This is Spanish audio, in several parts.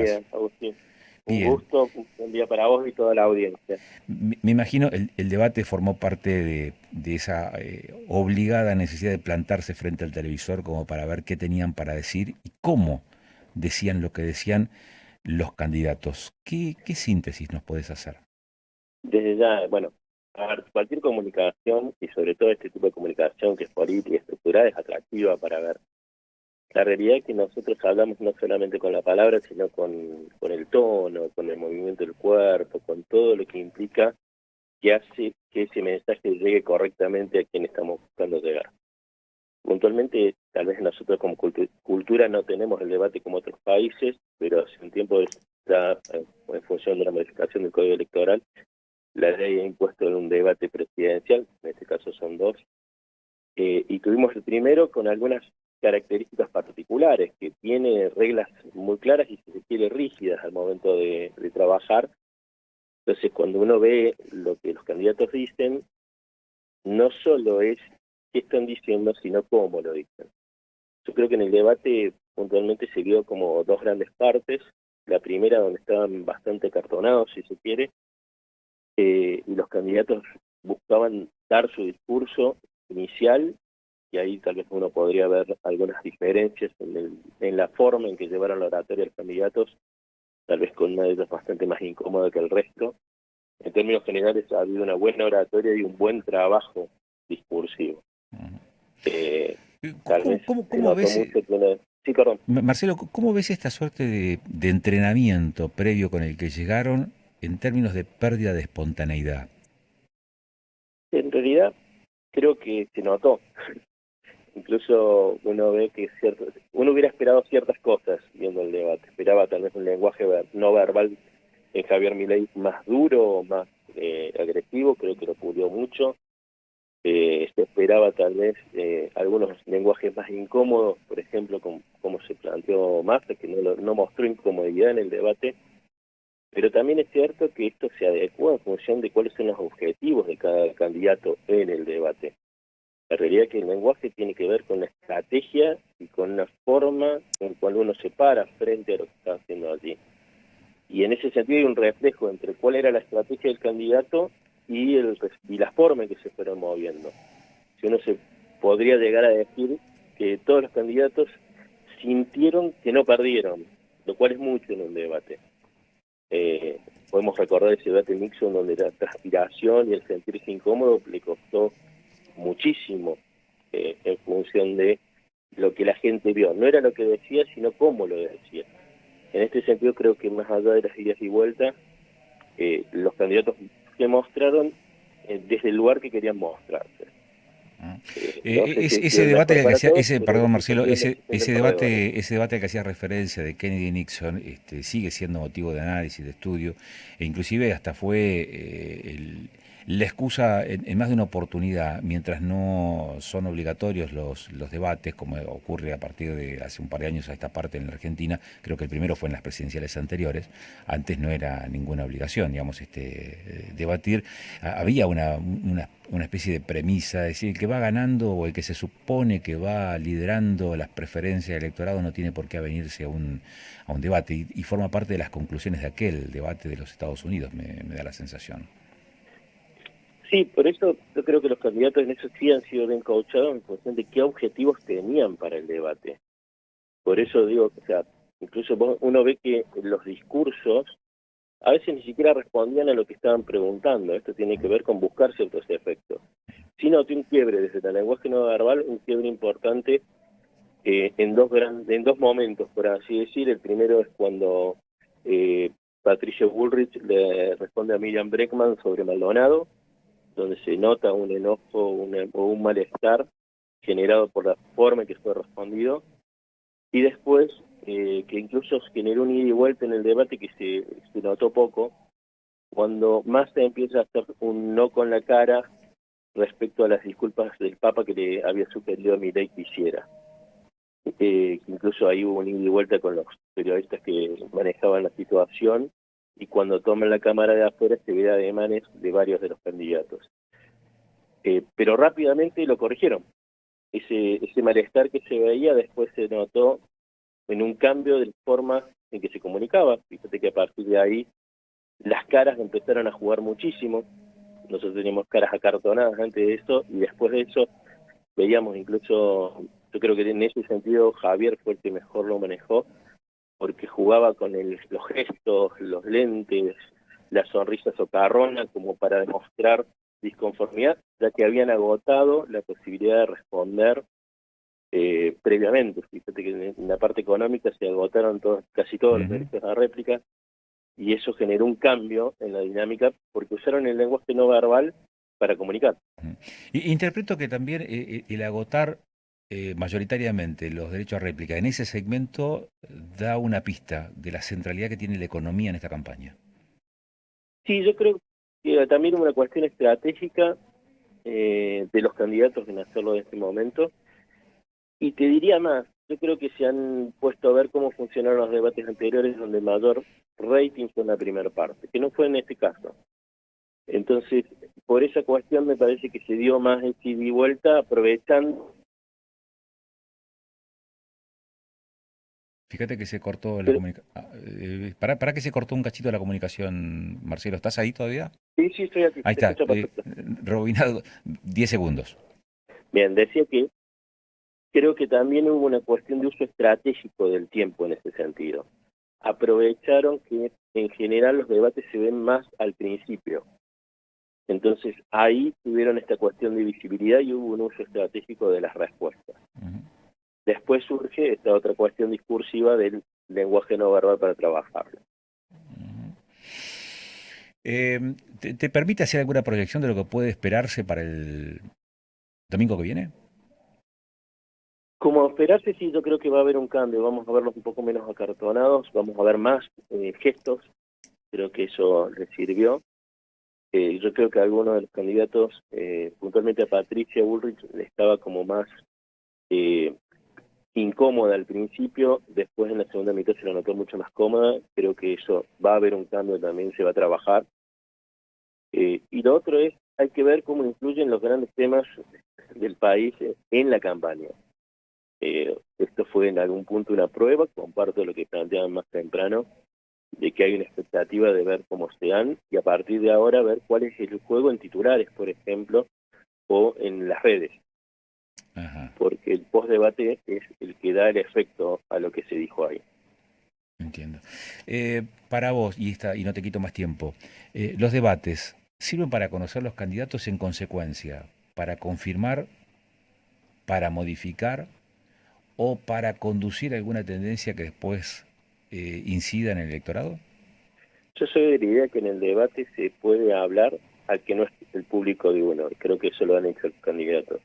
estás? día, Agustín. Un Bien. gusto, un buen día para vos y toda la audiencia. Me imagino el debate formó parte de esa obligada necesidad de plantarse frente al televisor como para ver qué tenían para decir y cómo decían lo que decían los candidatos. ¿Qué síntesis nos podés hacer? Desde ya, bueno, a ver, cualquier comunicación y sobre todo este tipo de comunicación que es política y estructurada es atractiva para ver. La realidad es que nosotros hablamos no solamente con la palabra, sino con el tono, con el movimiento del cuerpo, con todo lo que implica que hace que ese mensaje llegue correctamente a quien estamos buscando llegar. Puntualmente, tal vez nosotros como cultura no tenemos el debate como otros países, pero hace un tiempo está, en función de la modificación del Código Electoral, la ley ha impuesto un debate presidencial, en este caso son dos, y tuvimos el primero con algunas características particulares, que tiene reglas muy claras y si se quiere rígidas al momento de trabajar. Entonces, cuando uno ve lo que los candidatos dicen, no solo es qué están diciendo, sino cómo lo dicen. Yo creo que en el debate puntualmente se vio como dos grandes partes. La primera donde estaban bastante cartonados, si se quiere, y los candidatos buscaban dar su discurso inicial, y ahí tal vez uno podría ver algunas diferencias en la forma en que llevaron la oratoria los candidatos, tal vez con una de ellas bastante más incómoda que el resto. En términos generales ha habido una buena oratoria y un buen trabajo discursivo. Eh, Tal vez se ¿Cómo notó ves, mucho que Sí, perdón. Marcelo, cómo ves esta suerte de entrenamiento previo con el que llegaron en términos de pérdida de espontaneidad? En realidad creo que se notó. Incluso uno ve que uno hubiera esperado ciertas cosas viendo el debate. Esperaba tal vez un lenguaje no verbal en Javier Milei más duro, más agresivo, creo que lo pulió mucho. Se esperaba tal vez algunos lenguajes más incómodos, por ejemplo, como se planteó Massa, que no mostró incomodidad en el debate, pero también es cierto que esto se adecua en función de cuáles son los objetivos de cada candidato en el debate. La realidad es que el lenguaje tiene que ver con la estrategia y con la forma en cual uno se para frente a lo que está haciendo allí. Y en ese sentido hay un reflejo entre cuál era la estrategia del candidato y la forma en que se fueron moviendo. Si uno se podría llegar a decir que todos los candidatos sintieron que no perdieron, lo cual es mucho en un debate. Podemos recordar ese debate Nixon donde la transpiración y el sentirse incómodo le costó muchísimo en función de lo que la gente vio. No era lo que decía, sino cómo lo decía. En este sentido creo que más allá de las idas y vueltas, los candidatos se mostraron desde el lugar que querían mostrarse. No sé si Ese es el debate mejor al que para hacía, todos, pero en perdón ese Marcelo, sentido es el perdedor. ese debate al que hacía referencia de Kennedy y Nixon, sigue siendo motivo de análisis, de estudio, e inclusive hasta fue la excusa en más de una oportunidad, mientras no son obligatorios los debates, como ocurre a partir de hace un par de años a esta parte en la Argentina, creo que el primero fue en las presidenciales anteriores, antes no era ninguna obligación, digamos, debatir. Había una especie de premisa, es decir, el que va ganando o el que se supone que va liderando las preferencias del electorado no tiene por qué avenirse a un debate y forma parte de las conclusiones de aquel debate de los Estados Unidos, me da la sensación. Sí, por eso yo creo que los candidatos en eso sí han sido bien coachados en función de qué objetivos tenían para el debate. Por eso digo, o sea, incluso uno ve que los discursos a veces ni siquiera respondían a lo que estaban preguntando. Esto tiene que ver con buscar ciertos efectos. Sí noté un quiebre desde el lenguaje no verbal, un quiebre importante en dos momentos, por así decir. El primero es cuando Patricia Bullrich le responde a Miriam Bregman sobre Maldonado, donde se nota un enojo o un malestar generado por la forma en que fue respondido, y después que incluso generó un ida y vuelta en el debate que se notó poco, cuando Massa empieza a hacer un no con la cara respecto a las disculpas del Papa que le había sugerido a Milei que hiciera. Incluso ahí hubo un ida y vuelta con los periodistas que manejaban la situación, y cuando toman la cámara de afuera se ve ademanes de varios de los candidatos. Pero rápidamente lo corrigieron. Ese malestar que se veía después se notó en un cambio de forma en que se comunicaba. Fíjate que a partir de ahí las caras empezaron a jugar muchísimo. Nosotros teníamos caras acartonadas antes de eso, y después de eso veíamos incluso, yo creo que en ese sentido Javier fue el que mejor lo manejó, porque jugaba con los gestos, los lentes, la sonrisa socarrona, como para demostrar disconformidad, ya que habían agotado la posibilidad de responder previamente. Fíjate que en la parte económica se agotaron casi todos los derechos a réplica, y eso generó un cambio en la dinámica, porque usaron el lenguaje no verbal para comunicar. Interpreto que también el agotar mayoritariamente los derechos a réplica en ese segmento da una pista de la centralidad que tiene la economía en esta campaña. Sí, yo creo que también una cuestión estratégica de los candidatos en hacerlo en este momento. Y te diría más, yo creo que se han puesto a ver cómo funcionaron los debates anteriores, donde mayor rating fue en la primera parte, que no fue en este caso. Entonces, por esa cuestión me parece que se dio más ida y vuelta, aprovechando. Fíjate que se cortó la comunicación. ¿Para que se cortó un cachito de la comunicación, Marcelo? ¿Estás ahí todavía? Sí, sí, estoy aquí, Ahí te está. escucho perfecto. Rebobinado, 10 segundos. Bien, decía que creo que también hubo una cuestión de uso estratégico del tiempo en ese sentido. Aprovecharon que en general los debates se ven más al principio. Entonces ahí tuvieron esta cuestión de visibilidad y hubo un uso estratégico de las respuestas. Después surge esta otra cuestión discursiva del lenguaje no verbal para trabajarlo. ¿Te permite hacer alguna proyección de lo que puede esperarse para el domingo que viene? Como esperarse, sí, yo creo que va a haber un cambio. Vamos a verlos un poco menos acartonados, vamos a ver más gestos. Creo que eso les sirvió. Yo creo que algunos de los candidatos, puntualmente a Patricia Bullrich, estaba como más incómoda al principio, después en la segunda mitad se la notó mucho más cómoda. Creo que eso va a haber un cambio también, se va a trabajar. Y lo otro es, hay que ver cómo influyen los grandes temas del país en la campaña. Esto fue en algún punto una prueba, comparto lo que planteaban más temprano, de que hay una expectativa de ver cómo se dan, y a partir de ahora ver cuál es el juego en titulares, por ejemplo, o en las redes. Ajá. Porque el post-debate es el que da el efecto a lo que se dijo ahí. Entiendo. Para vos, y no te quito más tiempo, los debates sirven para conocer los candidatos en consecuencia, para confirmar, para modificar o para conducir alguna tendencia que después incida en el electorado. Yo soy de la idea que en el debate se puede hablar al que no es el público de uno, y creo que eso lo han hecho los candidatos.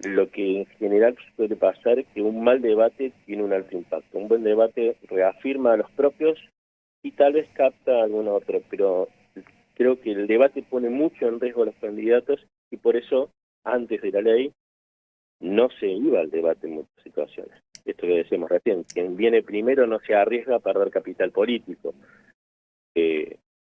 Lo que en general suele pasar es que un mal debate tiene un alto impacto. Un buen debate reafirma a los propios y tal vez capta a alguno otro, pero creo que el debate pone mucho en riesgo a los candidatos, y por eso, antes de la ley, no se iba al debate en muchas situaciones. Esto que decíamos recién, quien viene primero no se arriesga a perder capital político.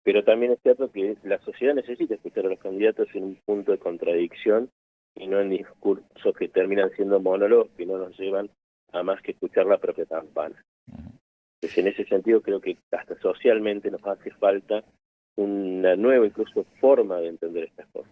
Pero también es cierto que la sociedad necesita escuchar a los candidatos en un punto de contradicción, y no en discursos que terminan siendo monólogos que no nos llevan a más que escuchar la propia campana. Entonces, en ese sentido, creo que hasta socialmente nos hace falta una nueva incluso forma de entender estas cosas.